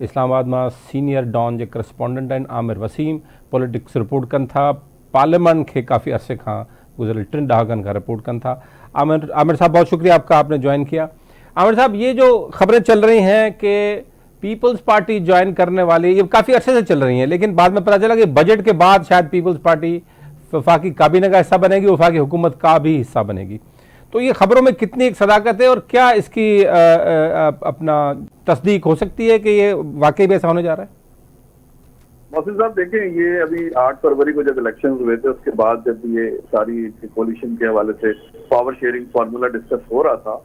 इस्लामाबाद में senior don जो correspondent हैं आमिर वसीम पॉलिटिक्स रिपोर्ट कन था पार्लियामेंट के काफ़ी अरसे का गुजरल 3 डहाकन का रिपोर्ट कन था। आमिर साहब बहुत शुक्रिया आपका, आपने ज्वाइन किया। आमिर साहब, ये जो खबरें चल रही हैं कि पीपल्स पार्टी ज्वाइन करने वाली, ये काफ़ी अरसे से चल रही हैं, लेकिन बाद में पता चला कि बजट के बाद शायद पीपल्स पार्टी वफाकी काबीना का हिस्सा बनेगी, वफाकी हुकूमत का भी हिस्सा बनेगी। तो ये खबरों में कितनी एक सदाकत है और क्या इसकी अपना तस्दीक हो सकती है कि ये वाकई भी ऐसा होने जा रहा है? मोहसिन साहब देखें, ये अभी 8 फरवरी को जब इलेक्शन हुए थे उसके बाद जब ये सारी कोलिशन के हवाले से पावर शेयरिंग फार्मूला डिस्कस हो रहा था,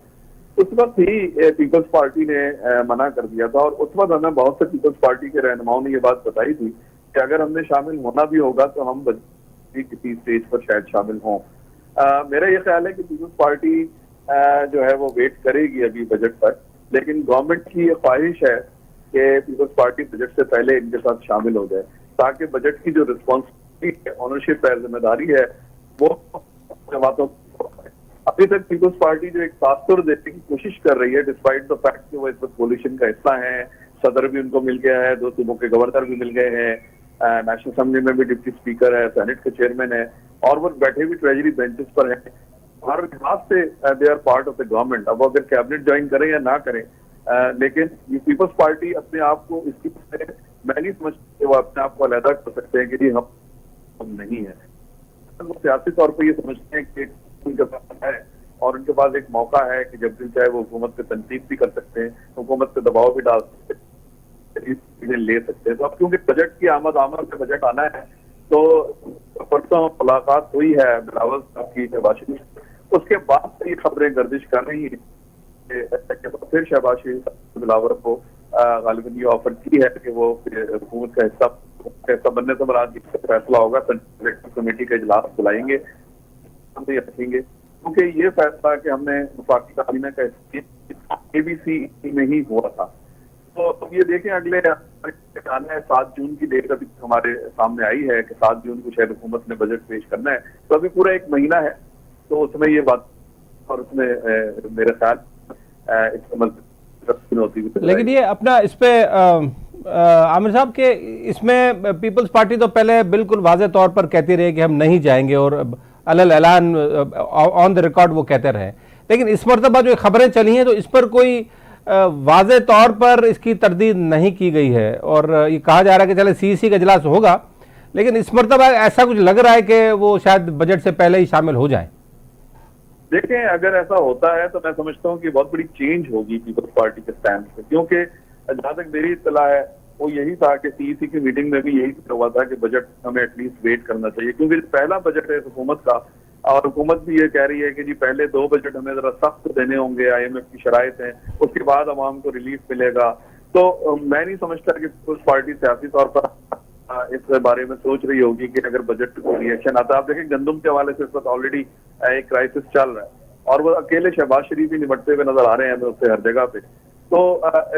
उस वक्त ही पीपल्स पार्टी ने मना कर दिया था। और उस वक्त हमें बहुत से पीपल्स पार्टी के रहनुमाओं ने ये बात बताई थी कि अगर हमने शामिल होना भी होगा तो हम किसी स्टेज पर शायद शामिल हों। मेरा ये ख्याल है कि पीपल्स पार्टी जो है वो वेट करेगी अभी बजट पर, लेकिन गवर्नमेंट की ये ख्वाहिश है कि पीपल्स पार्टी बजट से पहले इनके साथ शामिल हो जाए, ताकि बजट की जो रिस्पॉन्सिबिलिटी है, ऑनरशिप है, जिम्मेदारी है, वो बातों अभी तक पीपल्स पार्टी जो एक तासुर देने की कोशिश कर रही है, डिस्पाइट द फैक्ट कि वो इस वक्त कोलिशन का हिस्सा है, सदर भी उनको मिल गया है, 2 सूबों के गवर्नर भी मिल गए हैं, नेशनल असेंबली में भी डिप्टी स्पीकर है, सेनेट के चेयरमैन है, और वो बैठे भी ट्रेजरी बेंचेस पर हैं। हर लिहाज से they are part of the government. अब अगर कैबिनेट ज्वाइन करें या ना करें, लेकिन ये पीपल्स पार्टी अपने आप को इसकी मैं नहीं समझती वो अपने आप को अलहदा कर सकते हैं कि जी हम नहीं है। वो सियासी तौर पर ये समझते हैं कि उनके पास है और उनके पास एक मौका है कि जब दिन चाहे वो हुकूमत पे तनकीद भी कर सकते हैं, हुकूमत पे दबाव भी डाल सकते हैं, चीजें ले सकते हैं। तो अब क्योंकि बजट की आमद से बजट आना है, तो परसों मुलाकात हुई है बिलावल साहब की शहबाज शरीफ, उसके बाद से ये खबरें गर्दिश कर रही हैं कि फिर शहबाज शरीफ बिलावल को गालिबन ये ऑफर की है कि वो हुकूमत का हिस्सा बनने से मराद फैसला होगा, कमेटी का इजलास बुलाएंगे, रखेंगे, क्योंकि ये फैसला कि हमने वफाकी काबीना का ABC में ही हुआ था। तो ये देखें, अगले आने 7 जून की डेट अभी हमारे सामने आई है कि 7 जून को शायद हुकूमत ने बजट पेश करना है, तो अभी पूरा 1 महीना है, तो उसमें ये बात और उसमें मेरे ख्याल होती है। लेकिन ये अपना इस पे आमिर साहब के इसमें पीपल्स पार्टी तो पहले बिल्कुल वाज़े तौर पर कहती रही कि हम नहीं जाएंगे और अलल ऐलान ऑन द रिकॉर्ड वो कहते रहे, लेकिन इस मरतबा जो खबरें चली हैं तो इस पर कोई वाज़े तौर पर इसकी तरदीद नहीं की गई है और ये कहा जा रहा है कि चले CEC का इजलास होगा, लेकिन इस मरतबा ऐसा कुछ लग रहा है कि वो शायद बजट से पहले ही शामिल हो जाए। देखें, अगर ऐसा होता है तो मैं समझता हूँ कि बहुत बड़ी चेंज होगी पीपल्स पार्टी के स्टैंड से, क्योंकि जहां तक मेरी इत्तला है वो यही था कि CEC की मीटिंग में भी यही हुआ था कि बजट हमें एटलीस्ट वेट करना चाहिए, क्योंकि पहला बजट है हुकूमत का और हुकूमत भी ये कह रही है कि जी पहले 2 बजट हमें जरा सख्त देने होंगे, IMF की शराइत है, उसके बाद अवाम को रिलीफ मिलेगा। तो मैं नहीं समझता कि पीपल्स पार्टी सियासी तौर पर इस बारे में सोच रही होगी कि अगर बजट को रिएक्शन आता है। आप देखें, गंदम के हवाले से इस वक्त ऑलरेडी एक क्राइसिस चल रहा है और वो अकेले शहबाज शरीफ ही निपटते हुए नजर आ रहे हैं उससे हर जगह पे। तो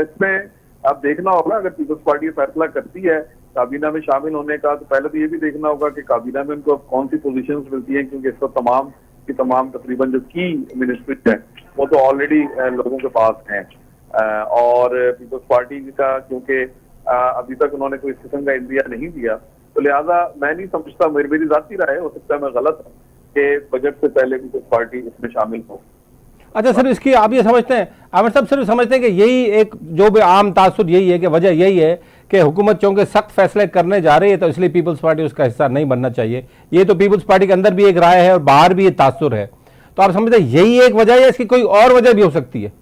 इसमें अब देखना होगा, अगर पीपल्स पार्टी फैसला करती है काबीना में शामिल होने का, तो पहले तो ये भी देखना होगा कि काबीना में उनको कौन सी पोजीशंस मिलती हैं, क्योंकि इस वक्त तमाम की तमाम तकरीबन जो की मिनिस्ट्रीज हैं वो तो ऑलरेडी लोगों के पास हैं। और पीपल्स पार्टी का क्योंकि अभी तक उन्होंने कोई इस किस्म का इंदिया नहीं दिया, तो लिहाजा मैं नहीं समझता, मेरी जाती राय हो सकता है मैं गलत हूँ, कि बजट से पहले पीपल्स पार्टी इसमें शामिल हो। अच्छा सर, इसकी आप ये समझते हैं आमिर साहब, सिर्फ समझते हैं कि यही एक जो भी आम तासुर यही है कि वजह यही है कि हुकूमत चूंकि सख्त फैसले करने जा रही है तो इसलिए पीपल्स पार्टी उसका हिस्सा नहीं बनना चाहिए, ये तो पीपल्स पार्टी के अंदर भी एक राय है और बाहर भी ये तासुर है, तो आप समझते हैं यही एक वजह है, इसकी कोई और वजह भी हो सकती है?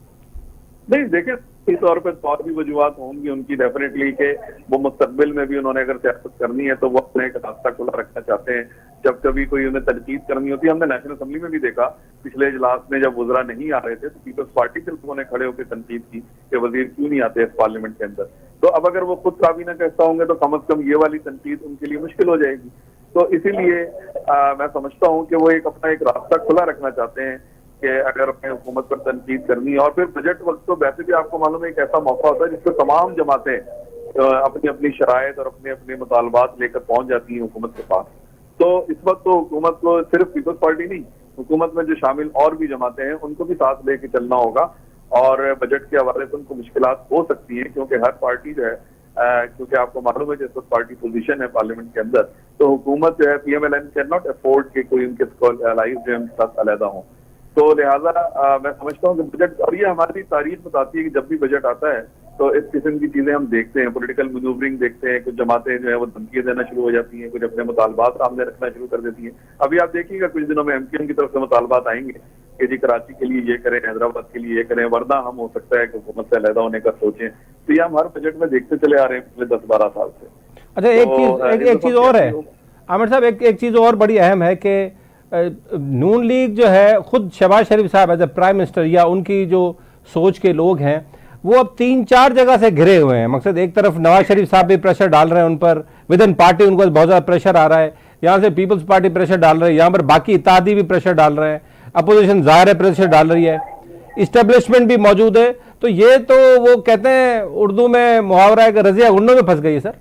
नहीं, देखिए तौर पर और भी वजूहत होंगी उनकी डेफिनेटली, कि वो मुस्तकबिल में भी उन्होंने अगर सियासत करनी है तो वो अपने एक रास्ता खुला रखना चाहते हैं। जब कभी कोई उन्हें तनकीद करनी होती है, हमने नेशनल असेंबली में भी देखा पिछले इजलास में जब वज़रा नहीं आ रहे थे तो पीपल्स पार्टी के लोगों ने खड़े होकर तनकीद की कि वजीर क्यों नहीं आते इस पार्लियामेंट के अंदर। तो अब अगर वो खुद काबीना का हिस्सा होंगे तो कम अज कम ये वाली तनकीद उनके लिए मुश्किल हो जाएगी। तो इसीलिए मैं समझता हूँ कि वो एक अपना एक रास्ता खुला रखना चाहते हैं कि अगर अपने हुकूमत पर तनकीद करनी है। और फिर बजट वक्त तो वैसे भी आपको मालूम है एक ऐसा मौका होता है जिसमें तमाम जमातें अपनी अपनी शराइत और अपने अपने मुतालबात लेकर पहुंच जाती हैं हुकूमत के पास। तो इस वक्त तो हुकूमत को सिर्फ पीपल्स पार्टी नहीं, हुकूमत में जो शामिल और भी जमातें हैं उनको भी साथ लेके चलना होगा। और बजट के हवाले से उनको मुश्किलात हो सकती हैं, क्योंकि हर पार्टी जो है क्योंकि आपको मालूम है जिस वक्त पार्टी पोजीशन है पार्लियामेंट के अंदर, तो हुकूमत जो है PMLN कैन नॉट अफोर्ड के कोई उनके एलाइज जो है उनके साथ अलहदा हों। तो लिहाजा मैं समझता हूँ कि बजट, और ये हमारी तारीख बताती है कि जब भी बजट आता है तो इस किस्म की चीजें हम देखते हैं, पॉलिटिकल मैनूवरिंग देखते हैं, कुछ जमातें जो है वो धमकियां देना शुरू हो जाती हैं, कुछ अपने मुतालबात सामने रखना शुरू कर देती हैं। अभी आप देखिएगा कुछ दिनों में MKM की तरफ से मुतालबात आएंगे कि जी कराची के लिए ये करें, हैदराबाद के लिए ये करें, वरना हम हो सकता है कि हुकूमत से अलहदा होने का सोचें। तो ये हम हर बजट में देखते चले आ रहे हैं पिछले 10-12 साल से। अच्छा, एक चीज और है आमिर साहब, एक चीज और बड़ी अहम है कि नून लीग जो है, खुद शहबाज शरीफ साहब एज ए प्राइम मिनिस्टर या उनकी जो सोच के लोग हैं वो अब 3-4 जगह से घिरे हुए हैं। मकसद एक तरफ नवाज शरीफ साहब भी प्रेशर डाल रहे हैं उन पर, विद इन पार्टी उनको बहुत ज़्यादा प्रेशर आ रहा है, यहाँ से पीपल्स पार्टी प्रेशर डाल रही है, यहाँ पर बाकी इत्तेहादी भी प्रेशर डाल रहे हैं, अपोजिशन ज़ाहिर है प्रेशर डाल रही है, इस्टेब्लिशमेंट भी मौजूद है। तो ये तो वो कहते हैं उर्दू में मुहावरा है कि रजिया गुंडों में फंस गई है सर।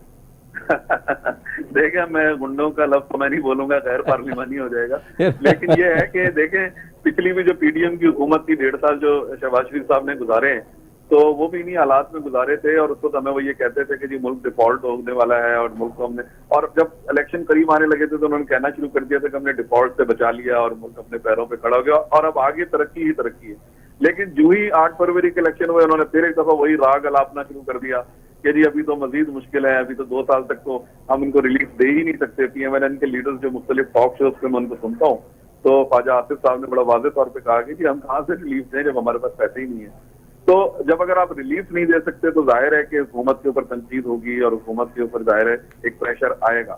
देखिए, मैं गुंडों का लफ्ज तो मैं नहीं बोलूंगा, गैर पार्लिमानी हो जाएगा, लेकिन ये है कि देखें पिछली भी जो PDM की हुकूमत थी 1.5 साल जो शहबाज शरीफ साहब ने गुजारे हैं, तो वो भी इन्हीं हालात में गुजारे थे, और उसको हमें वो ये कहते थे कि जी मुल्क डिफॉल्ट होने वाला है, और मुल्क को हमने, और जब इलेक्शन करीब आने लगे थे तो उन्होंने कहना शुरू कर दिया था कि हमने डिफॉल्ट से बचा लिया और मुल्क अपने पैरों पे खड़ा हो गया और अब आगे तरक्की ही तरक्की है। लेकिन जो ही 8 फरवरी के इलेक्शन हुए उन्होंने फिर एक दफा वही राग अलापना शुरू कर दिया कि जी अभी तो मजीद मुश्किल है, अभी तो 2 साल तक तो हम इनको रिलीफ दे ही नहीं सकते। PMLN के लीडर्स जो मुख्तलिफ टॉक शोज पे मैं उनको सुनता हूँ, तो ख्वाजा आसिफ साहब ने बड़ा वाज़ेह तौर पे कहा कि हम कहाँ से रिलीफ दें जब हमारे पास पैसे ही नहीं है। तो जब अगर आप रिलीफ नहीं दे सकते तो जाहिर है कि हुकूमत के ऊपर तनकीद होगी और हुकूमत के ऊपर जाहिर है एक प्रेशर आएगा।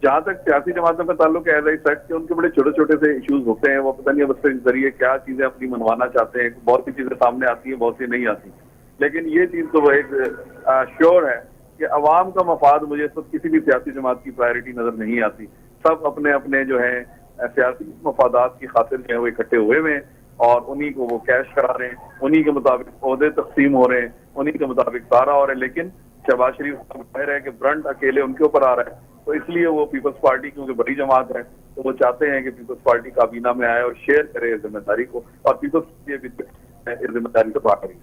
जहां तक सियासी जमातों का ताल्लुक है, एज आई सेड के उनके बड़े छोटे छोटे से इश्यूज होते हैं, वो पता नहीं अब उसके जरिए क्या चीजें अपनी मनवाना चाहते हैं, बहुत सी चीजें सामने आती है, बहुत सी नहीं आती, लेकिन ये चीज तो वो एक श्योर है कि अवाम का मफाद मुझे इस वक्त किसी भी सियासी जमात की प्रायोरिटी नजर नहीं आती। सब अपने अपने जो है सियासी मफादात की खातिर जो है वो इकट्ठे हुए हुए हैं और उन्हीं को वो कैश करा रहे हैं, उन्हीं के मुताबिक ओहदे तकसीम हो रहे हैं, उन्हीं के मुताबिक सारा हो रहा है। लेकिन शहबाज शरीफ जाहिर है कि ब्रंट अकेले उनके ऊपर आ रहा है, तो इसलिए वो पीपल्स पार्टी क्योंकि बड़ी जमात है तो वो चाहते हैं कि पीपल्स पार्टी काबीना में आए और शेयर करे जिम्मेदारी को, और पीपल्स इस जिम्मेदारी को बात करेगी।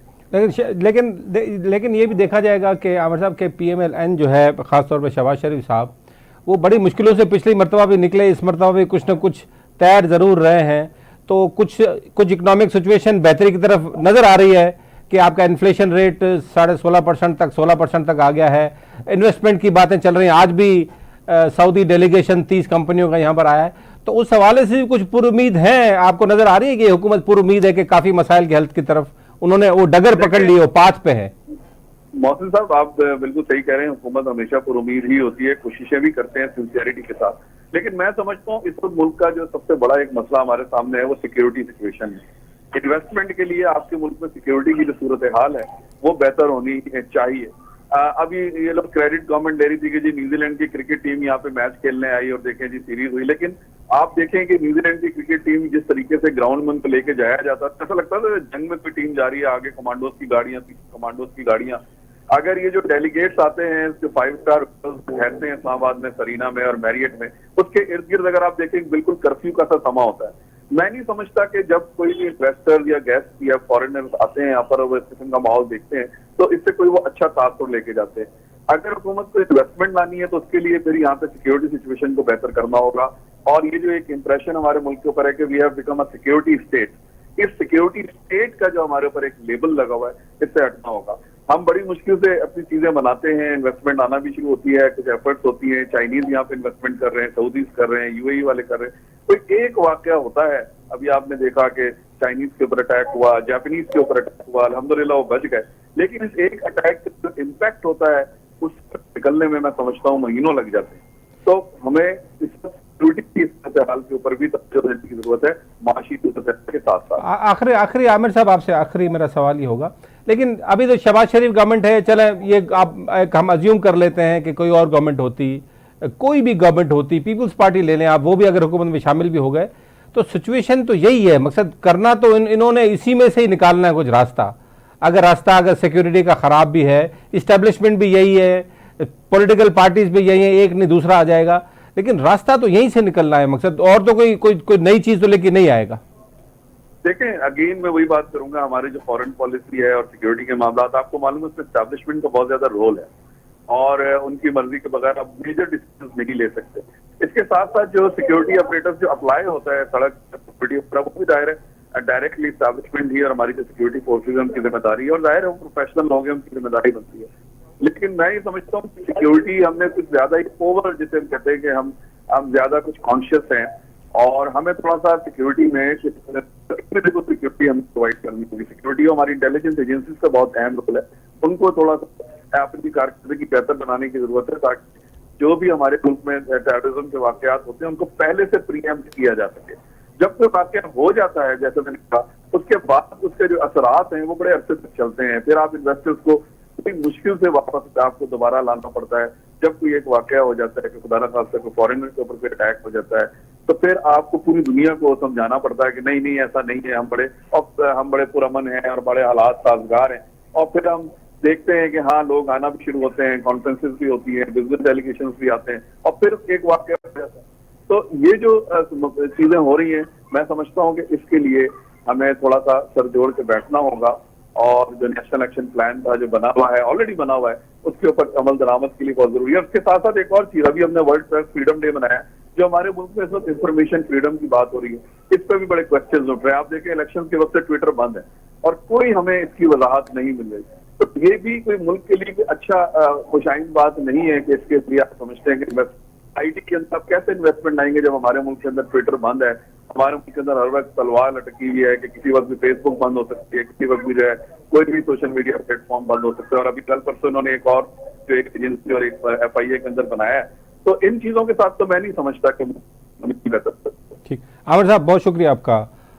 लेकिन ये भी देखा जाएगा कि आमिर साहब के PMLN जो है, खासतौर पर शहबाज शरीफ साहब, वो बड़ी मुश्किलों से पिछली मरतबा भी निकले, इस मरतबा भी कुछ न कुछ तैयार ज़रूर रहे हैं। तो कुछ इकोनॉमिक सिचुएशन बेहतरी की तरफ नज़र आ रही है कि आपका इन्फ्लेशन रेट 16.5% तक 16% तक आ गया है, इन्वेस्टमेंट की बातें चल रही हैं, आज भी सऊदी डेलीगेशन 30 कंपनियों का यहाँ पर आया है। तो उस हवाले से भी कुछ पुरुमीद हैं, आपको नज़र आ रही है कि हुकूमत पुरुमीद है कि काफ़ी मसाइल की हेल्थ की तरफ उन्होंने वो डगर पकड़ ली, वो पाथ पे है? मोहसिन साहब, आप बिल्कुल सही कह रहे हैं, हुकूमत हमेशा पुरुमीद ही होती है, कोशिशें भी करते हैं सिंसियरिटी के साथ, लेकिन मैं समझता हूँ इस वक्त मुल्क का जो सबसे बड़ा एक मसला हमारे सामने है वो सिक्योरिटी सिचुएशन है। इन्वेस्टमेंट के लिए आपके मुल्क में सिक्योरिटी की जो सूरत हाल है वो बेहतर होनी चाहिए। अभी ये लोग क्रेडिट गवर्नमेंट ले रही थी कि जी न्यूजीलैंड की क्रिकेट टीम यहाँ पे मैच खेलने आई और देखें जी सीरीज हुई, लेकिन आप देखें कि न्यूजीलैंड की क्रिकेट टीम जिस तरीके से ग्राउंड में उनको लेके जाया जाता है, ऐसा लगता था जंग में कोई टीम जा रही है, आगे कमांडोज की गाड़ियां। अगर ये जो डेलीगेट्स आते हैं जो 5 स्टार ठहरते हैं इस्लामाबाद में, सरीना में और मैरियट में, उसके इर्द गिर्द अगर आप देखें बिल्कुल कर्फ्यू का सा समा होता है। मैं नहीं समझता कि जब कोई भी इन्वेस्टर या गेस्ट या फॉरेनर्स आते हैं यहाँ पर वो इस किस्म का माहौल देखते हैं तो इससे कोई वो अच्छा तासुर लेके जाते हैं। अगर हुकूमत को इन्वेस्टमेंट लानी है तो उसके लिए फिर यहाँ पे सिक्योरिटी सिचुएशन को बेहतर करना होगा, और ये जो एक इंप्रेशन हमारे मुल्क के ऊपर है कि we have become a security state, इस सिक्योरिटी स्टेट का जो हमारे ऊपर एक लेबल लगा हुआ है इससे हटना होगा। हम बड़ी मुश्किल से अपनी चीजें बनाते हैं, इन्वेस्टमेंट आना भी शुरू होती है, कुछ एफर्ट्स होती हैं, चाइनीज यहाँ पे इन्वेस्टमेंट कर रहे हैं, सऊदीज कर रहे हैं, UAE वाले कर रहे हैं, कोई एक वाकया होता है। अभी आपने देखा कि चाइनीज के ऊपर अटैक हुआ, जापानीज के ऊपर अटैक हुआ, अल्हम्दुलिल्लाह वो बच गए, लेकिन इस एक अटैक का जो इम्पैक्ट होता है उस निकलने में मैं समझता हूँ महीनों लग जाते हैं। तो हमें इस हाल के ऊपर भी तवज्जो देने की जरूरत है, माशी के साथ साथ। आखिरी आमिर साहब, आपसे आखिरी मेरा सवाल ये होगा, लेकिन अभी तो शहबाज शरीफ गवर्नमेंट है, चले ये हम अज्यूम कर लेते हैं कि कोई और गवर्नमेंट होती, कोई भी गवर्नमेंट होती, पीपल्स पार्टी ले लें आप, वो भी अगर हुकूमत में शामिल भी हो गए तो सिचुएशन तो यही है, मकसद करना तो इन्होंने इसी में से ही निकालना है कुछ रास्ता। अगर सिक्योरिटी का ख़राब भी है, इस्टेब्लिशमेंट भी यही है, पॉलिटिकल पार्टीज भी यही है, एक नहीं दूसरा आ जाएगा, लेकिन रास्ता तो यहीं से निकलना है मकसद, और तो कोई नई चीज़ तो लेके नहीं आएगा। देखें, अगेन मैं वही बात करूंगा, हमारी जो फॉरेन पॉलिसी है और सिक्योरिटी के मामला, आपको मालूम है उसमें एस्टैब्लिशमेंट का बहुत ज्यादा रोल है और उनकी मर्जी के बगैर आप मेजर डिसीजन नहीं ले सकते। इसके साथ साथ जो सिक्योरिटी ऑपरेटर्स जो अप्लाई होता है सड़क सिक्योरिटी पर, वो भी दायरे डायरेक्टली एस्टैब्लिशमेंट ही और हमारी जो सिक्योरिटी फोर्सेज है उनकी जिम्मेदारी है, और जाहिर है वो प्रोफेशनल लोग हैं, उनकी जिम्मेदारी बनती है। लेकिन मैं ये समझता हूँ सिक्योरिटी हमने कुछ ज्यादा ही ओवर, जिसे हम कहते हैं कि हम ज्यादा कुछ कॉन्शियस हैं और हमें थोड़ा सा सिक्योरिटी में सिक्योरिटी हमें प्रोवाइड करनी होगी। सिक्योरिटी हमारी इंटेलिजेंस एजेंसीज का बहुत अहम रोल है, उनको थोड़ा सा अपनी कारकर्दगी बेहतर बनाने की जरूरत है ताकि जो भी हमारे मुल्क में टेररिज्म के वाकयात होते हैं उनको पहले से प्रीएम्प्ट किया जा सके। जब कोई वाकया हो जाता है, जैसे मैंने कहा, उसके बाद उसके जो असरात हैं वो बड़े अरसे तक चलते हैं, फिर आप इन्वेस्टर्स को बड़ी मुश्किल से वापस आपको दोबारा लाना पड़ता है। जब कोई एक वाकया हो जाता है कि खुदा न खास्ता कोई फॉरेनर के ऊपर कोई अटैक हो जाता है, तो फिर आपको पूरी दुनिया को समझाना पड़ता है कि नहीं नहीं ऐसा नहीं है, हम बड़े पुरअमन हैं और बड़े हालात साजगार हैं। और फिर हम देखते हैं कि हाँ, लोग आना भी शुरू होते हैं, कॉन्फ्रेंसेस भी होती हैं, बिजनेस डेलीगेशन भी आते हैं, और फिर एक वाकया हो जाता है। तो ये जो चीजें हो रही हैं, मैं समझता हूँ कि इसके लिए हमें थोड़ा सा सर जोड़ के बैठना होगा और जो नेशनल एक्शन प्लान था जो बना हुआ है, ऑलरेडी बना हुआ है, उसके ऊपर अमल दरामद के लिए बहुत जरूरी है। उसके साथ साथ एक और चीज, अभी हमने वर्ल्ड प्रेस फ्रीडम डे मनाया, जो हमारे मुल्क में इस वक्त इंफॉर्मेशन फ्रीडम की बात हो रही है, इस पर भी बड़े क्वेश्चन उठ रहे हैं। आप देखें, इलेक्शन के वक्त से ट्विटर बंद है और कोई हमें इसकी वजाहत नहीं मिल रही। तो ये भी कोई मुल्क के लिए अच्छा खुशाइंद बात नहीं है कि इसके लिए आप समझते हैं कि आईटी के अंदर आप कैसे इन्वेस्टमेंट आएंगे जब हमारे मुल्क के अंदर ट्विटर बंद है, हमारे मुल्क के अंदर हर वक्त तलवार लटकी हुई है कि किसी वक्त भी फेसबुक बंद हो सकती है, किसी वक्त भी जो है कोई भी सोशल मीडिया प्लेटफॉर्म बंद हो सकता है। और अभी कल परसों उन्होंने एक और जो एक एजेंसी और एक FIA के अंदर बनाया है। तो इन चीजों के साथ तो मैं नहीं समझता कि ठीक, आमिर साहब बहुत शुक्रिया आपका।